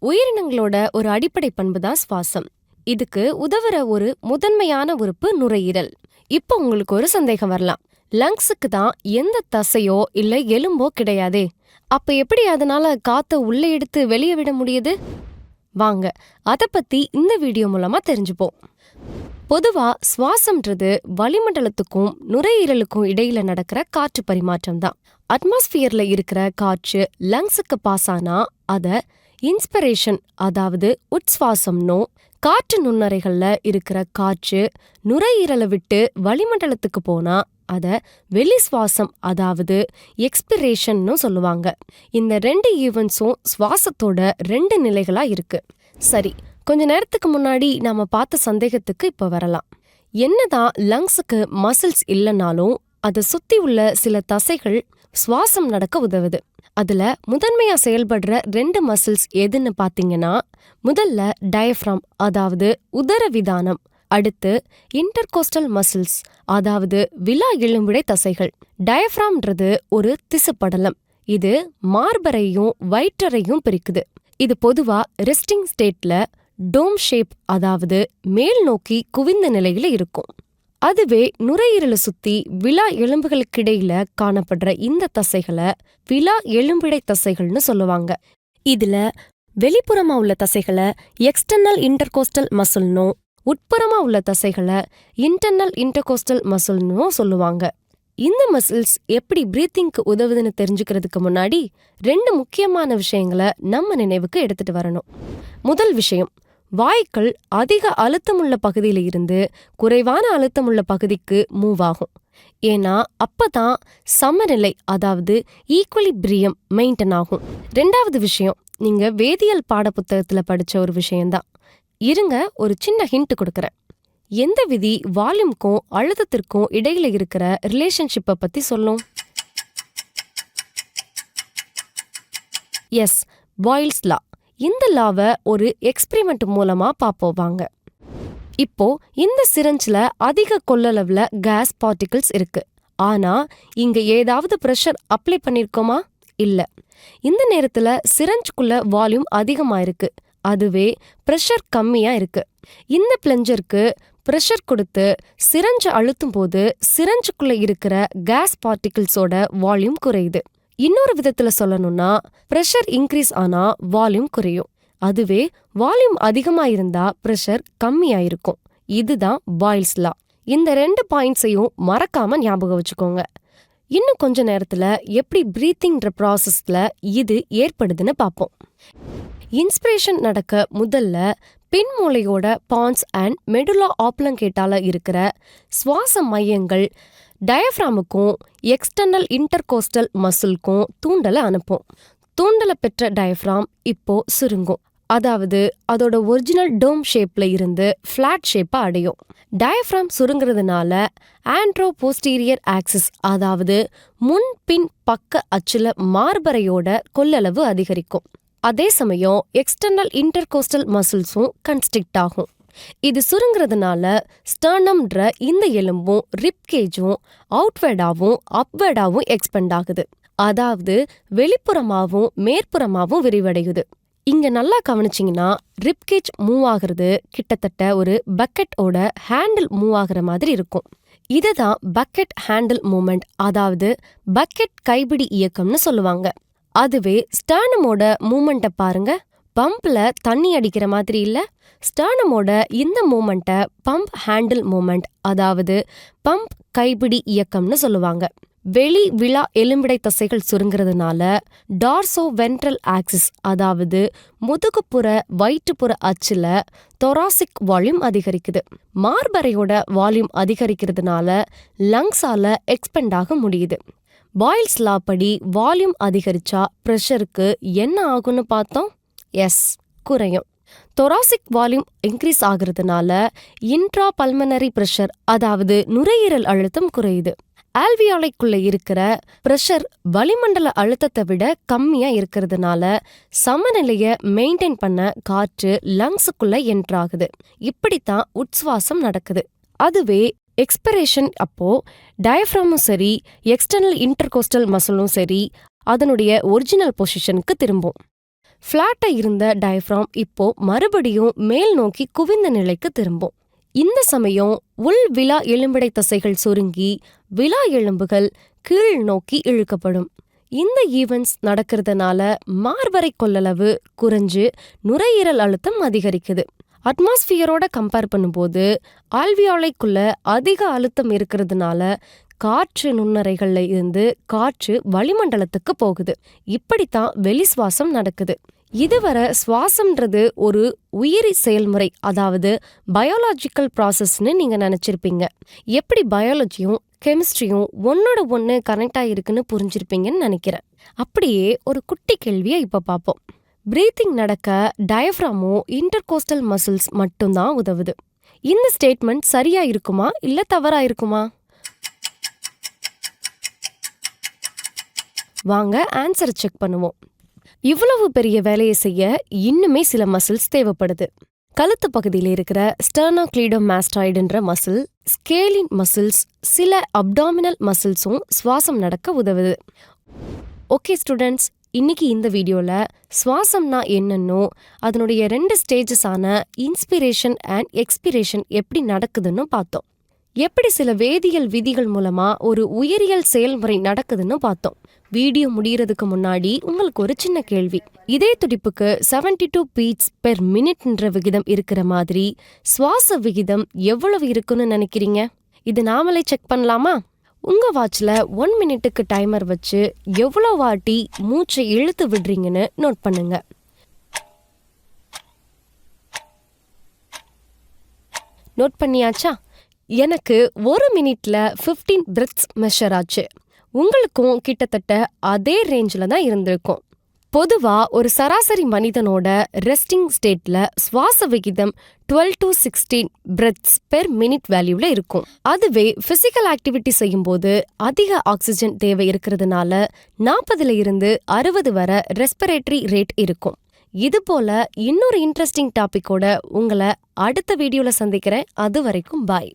உயிரினங்களோட ஒரு அடிப்படை பண்பு தான் சுவாசம். இதுக்கு உதவுற ஒரு முதன்மையான உறுப்பு நுரையீரல். இப்போ உங்களுக்கு ஒரு சந்தேகம் வரலாம், லங்ஸுக்கு தான் எந்த தசையோ இல்ல எலும்போ கிடையாதே, அப்ப எப்படி அதனால காத்த உள்ள எடுத்து வெளியே விட முடியுது? வாங்க அத பத்தி இந்த வீடியோ மூலமா தெரிஞ்சுப்போம். பொதுவா சுவாசம்ன்றது வளிமண்டலத்துக்கும் நுரையீரலுக்கும் இடையில நடக்கிற காற்று பரிமாற்றம் தான். அட்மாஸ்பியர்ல இருக்கிற காற்று லங்ஸுக்கு பாஸ் ஆனா அத இன்ஸ்பிரேஷன், அதாவது உட்சுவாசம்னோ, காற்று நுண்ணறைகள்ல இருக்கிற காற்று நுரையீரலை விட்டு வளிமண்டலத்துக்கு போனா அத வெளி சுவாசம், அதாவது எக்ஸ்பிரேஷன்னு சொல்லுவாங்க. இந்த ரெண்டு ஈவெண்ட்ஸும் சுவாசத்தோட ரெண்டு நிலைகளா இருக்கு. சரி, கொஞ்ச நேரத்துக்கு முன்னாடி நாம பார்த்த சந்தேகத்துக்கு இப்ப வரலாம். என்னதான் லங்ஸுக்கு மசில்ஸ் இல்லைனாலும் அதை சுத்தி உள்ள சில தசைகள் சுவாசம் நடக்க உதவுது. அதுல முதன்மையா செயல்படுற ரெண்டு மசில்ஸ் எதுன்னு பாத்தீங்கன்னா, முதல்ல டயஃப்ராம், அதாவது உதர விதானம். அடுத்து இன்டர்கோஸ்டல் மசில்ஸ், அதாவது விலா எலும்பிடை தசைகள். டயஃப்ராம்ன்றது ஒரு திசுப்படலம். இது மார்பரையும் வயிற்றறையும் பிரிக்குது. இது பொதுவா ரெஸ்டிங் ஸ்டேட்ல டோம் ஷேப், அதாவது மேல் நோக்கி குவிந்த நிலையில இருக்கும். அதுவே நுரையீரலை சுத்தி விலா எலும்புகளுக்கிடையில காணப்படுற இந்த தசைகளை விலா எலும்பிடை தசைகள்னு சொல்லுவாங்க. இதுல வெளிப்புறமா உள்ள தசைகளை எக்ஸ்டர்னல் இன்டர்கோஸ்டல் மசில்னோ, உட்புறமா உள்ள தசைகளை இன்டர்னல் இன்டர்கோஸ்டல் மசில்னோ சொல்லுவாங்க. இந்த மசில்ஸ் எப்படி பிரீத்திங்க்கு உதவுதுன்னு தெரிஞ்சுக்கிறதுக்கு முன்னாடி ரெண்டு முக்கியமான விஷயங்களை நம்ம நினைவுக்கு எடுத்துட்டு வரணும். முதல் விஷயம், வாய்க்கள் அதிக அழுத்தமுள்ள பகுதியில இருந்து குறைவான அழுத்தமுள்ள பகுதிக்கு மூவ் ஆகும். ஏன்னா அப்பதான் சமநிலை, அதாவது ஈக்குவலிபிரியம் மெயின்டைன் ஆகும். ரெண்டாவது விஷயம், நீங்க வேதியியல் பாட புத்தகத்துல படிச்ச ஒரு விஷயம்தான். இருங்க, ஒரு சின்ன ஹிண்ட் கொடுக்கறேன். எந்த விதி வால்யூம்க்கும் அழுத்தத்திற்கும் இடையில இருக்கிற ரிலேஷன்ஷிப்பை பத்தி சொல்லும்? Yes, Boyle's law. இந்த லாவை ஒரு எக்ஸ்பிரிமெண்ட் மூலமா பாப்போவாங்க. இப்போ இந்த சிரஞ்சில அதிக கொள்ளளவுல கேஸ் பார்ட்டிகிள்ஸ் இருக்கு. ஆனா இங்க ஏதாவது பிரஷர் அப்ளை பண்ணிருக்கோமா? இல்ல. இந்த நேரத்துல சிரஞ்சுக்குள்ள வால்யூம் அதிகமா இருக்கு, அதுவே பிரஷர் கம்மியா இருக்கு. இந்த பிளஞ்சருக்கு பிரஷர் கொடுத்து சிரஞ்ச அழுத்தும் போது சிரஞ்சுக்குள்ள இருக்கிற கேஸ் பார்ட்டிகிள்ஸோட வால்யூம் குறையுது. இன்னொரு விதத்துல சொல்லணும்னா, பிரஷர் இன்க்ரீஸ் ஆனா வால்யூம் குறையும். அதுவே வால்யூம் அதிகமா இருந்தா பிரஷர் கம்மியா இருக்கும். இதுதான் பாயில்ஸ் லா. இந்த ரெண்டு பாயிண்ட்ஸையும் மறக்காம ஞாபகம் வச்சுக்கோங்க. இன்னும் கொஞ்ச நேரத்துல எப்படி பிரீத்திங்ன்ற ப்ராசஸ்ல இது ஏற்படுதுன்னு பார்ப்போம். இன்ஸ்பிரேஷன் நடக்க முதல்ல பின்மூளையோட பான்ஸ் அண்ட் மெடுலா ஆப்லங்கேட்டால இருக்கிற சுவாச மையங்கள் டயஃப்ராமுக்கும் எக்ஸ்டர்னல் இன்டர்கோஸ்டல் மசில்க்கும் தூண்டலை அனுப்பும். தூண்டலை பெற்ற டயஃப்ராம் இப்போ சுருங்கும், அதாவது அதோட ஒரிஜினல் டோம் ஷேப்ல இருந்து ஃபிளாட் ஷேப்பை அடையும். டயஃப்ராம் சுருங்கிறதுனால ஆண்ட்ரோ போஸ்டீரியர் ஆக்சிஸ், அதாவது முன் பின் பக்க அச்சுல மார்பரையோட கொள்ளளவு அதிகரிக்கும். அதே சமயம் எக்ஸ்டர்னல் இன்டர்கோஸ்டல் மசில்ஸும் கன்ஸ்ட்ரிக்ட் ஆகும். இது சுருங்கிறதுனால ஸ்டர்னம்ன்ற இந்த எலும்பும் ரிப்கேஜும் அவுட்வேர்டாவும் அப்வேர்டாவும் எக்ஸ்பெண்ட் ஆகுது, அதாவது வெளிப்புறமாவும் மேற்புறமாவும் விரிவடையுது. இங்க நல்லா கவனிச்சிங்கன்னா, ரிப்கேஜ் மூவ் ஆகுறது கிட்டத்தட்ட ஒரு பக்கெட்டோட ஹேண்டில் மூவ் ஆகுற மாதிரி இருக்கும். இதுதான் பக்கெட் ஹேண்டில் மூமெண்ட், அதாவது பக்கெட் கைபிடி இயக்கம்னு சொல்லுவாங்க. அதுவே ஸ்டர்னமோட மூமெண்ட்டை பாருங்க, பம்ப்ல தண்ணி அடிக்கிற மாதிரி இல்ல. ஸ்டர்னமோட இந்த மூமெண்ட்டை பம்ப் ஹேண்டில் மூமெண்ட், அதாவது பம்ப் கைபிடி இயக்கம்னு சொல்லுவாங்க. வெளி விலா எலும்பிடை தசைகள் சுருங்கிறதுனால டார்சோ வென்ட்ரல் ஆக்சிஸ், அதாவது முதுகுப்புற வயிற்றுப்புற அச்சுல தொராசிக் வால்யூம் அதிகரிக்குது. மார்பரையோட வால்யூம் அதிகரிக்கிறதுனால லங்ஸால எக்ஸ்பெண்ட் ஆக முடியுது. பாயில்ஸ் லா படி வால்யூம் அதிகரிச்சா பிரஷருக்கு என்ன ஆகும்னு பார்த்தோம்? எஸ், குறையும். தொராசிக் வால்யூம் இன்க்ரீஸ் ஆகுறதுனால இன்ட்ரா பல்மனரி பிரஷர், அதாவது நுரையீரல் அழுத்தம் குறையுது. ஆல்வியாலைக்குள்ள இருக்கிற பிரஷர் வளிமண்டல அழுத்தத்தை விட கம்மியா இருக்கிறதுனால சமநிலைய மெயின்டைன் பண்ண காற்று லங்ஸுக்குள்ள என்ட்ராகுது. இப்படித்தான் உட்சுவாசம் நடக்குது. அதுவே எக்ஸ்பிரேஷன் அப்போ டயஃப்ராமும் சரி, எக்ஸ்டர்னல் இன்டர்கோஸ்டல் மசிலும் சரி, அதனுடைய ஒரிஜினல் பொசிஷனுக்கு திரும்பும். ஃப்ளாட்டா இருந்த டயஃப்ராம் இப்போ மறுபடியும் மேல் நோக்கி குவிந்த நிலைக்கு திரும்பும். இந்த சமயம் உள் விலா எலும்பிடை தசைகள் சுருங்கி விலா எலும்புகள் கீழ் நோக்கி இழுக்கப்படும். இந்த ஈவென்ட்ஸ் நடக்கிறதுனால மார்பறை கொள்ளளவு குறைஞ்சு நுரையீரல் அழுத்தம் அதிகரிக்குது. அட்மாஸ்பியரோட கம்பேர் பண்ணும்போது ஆல்வியாலைக்குள்ள அதிக அழுத்தம் இருக்கிறதுனால காற்று நுண்ணறைகள்ல இருந்து காற்று வளிமண்டலத்துக்கு போகுது. இப்படித்தான் வெளி சுவாசம் நடக்குது. இதுவரை சுவாசம்ன்றது ஒரு உயிரி செயல்முறை, அதாவது பயாலஜிக்கல் ப்ராசஸ்ன்னு நீங்க நினைச்சிருப்பீங்க. எப்படி பயாலஜியும் கெமிஸ்ட்ரியும் ஒன்னோட ஒன்று கனெக்ட் ஆகிருக்குன்னு புரிஞ்சிருப்பீங்கன்னு நினைக்கிறேன். அப்படியே ஒரு குட்டி கேள்வியை இப்போ பார்ப்போம். பிரீத்திங் நடக்க டயஃப்ராமோ இன்டர்கோஸ்டல் மசில்ஸ் மட்டும்தான் உதவுது. இந்த ஸ்டேட்மெண்ட் சரியா இருக்குமா இல்ல தவறா இருக்குமா? வாங்க ஆன்சரை செக் பண்ணுவோம். இவ்வளவு பெரிய வேலையை செய்ய இன்னுமே சில மசில்ஸ் தேவைப்படுது. கழுத்து பகுதியில் இருக்கிற ஸ்டெர்னோக்ளீடோமாஸ்டாய்டுன்ற மசில், ஸ்கேலின் மசில்ஸ், சில அப்டாமினல் மசில்ஸும் சுவாசம் நடக்க உதவுது. ஓகே ஸ்டூடெண்ட்ஸ், இன்னைக்கு இந்த வீடியோல சுவாசம்னா என்னன்னோ அதனுடைய 2 ஸ்டேஜஸான இன்ஸ்பிரேஷன் அண்ட் எக்ஸ்பிரேஷன் எப்படி நடக்குதுன்னு பார்த்தோம். எப்படி சில வேதியியல் விதிகள் மூலமா ஒரு உயிரியல் செயல்முறை நடக்குதுன்னு பார்த்தோம். வீடியோ முடியறதுக்கு முன்னாடி உங்களுக்கு ஒரு சின்ன கேள்வி. இதே துடிப்புக்கு 72 பீட்ஸ் பெர் மினிட்ன்ற விகிதம் இருக்கிற மாதிரி சுவாச விகிதம் எவ்வளவு இருக்குன்னு நினைக்கிறீங்க? இது நாமளே செக் பண்ணலாமா? உங்க வாட்ச்ல 1 மினிட்டுக்கு டைமர் வச்சு எவ்வளவு வாட்டி மூச்சை இழுத்து விடுறீங்கன்னு நோட் பண்ணுங்க. நோட் பண்ணியாச்சா? எனக்கு 1 மினிட்ல 15 பிரெத்ஸ் மெஷர் ஆச்சு. உங்களுக்கும் கிட்டத்தட்ட அதே ரேஞ்சில் தான் இருந்திருக்கும். பொதுவா ஒரு சராசரி மனிதனோட ரெஸ்டிங் ஸ்டேட்ல சுவாச விகிதம் 12 to 16 பிரெத்ஸ் பெர் மினிட் வேல்யூல இருக்கும். அதுவே பிசிக்கல் ஆக்டிவிட்டி செய்யும் போது அதிக ஆக்சிஜன் தேவை இருக்கிறதுனால 40ல இருந்து 60 வரை ரெஸ்பிரேட்டரி ரேட் இருக்கும். இது போல இன்னொரு இன்ட்ரெஸ்டிங் டாபிக்கோட உங்களை அடுத்த வீடியோல சந்திக்கிறேன். அது வரைக்கும் பாய்.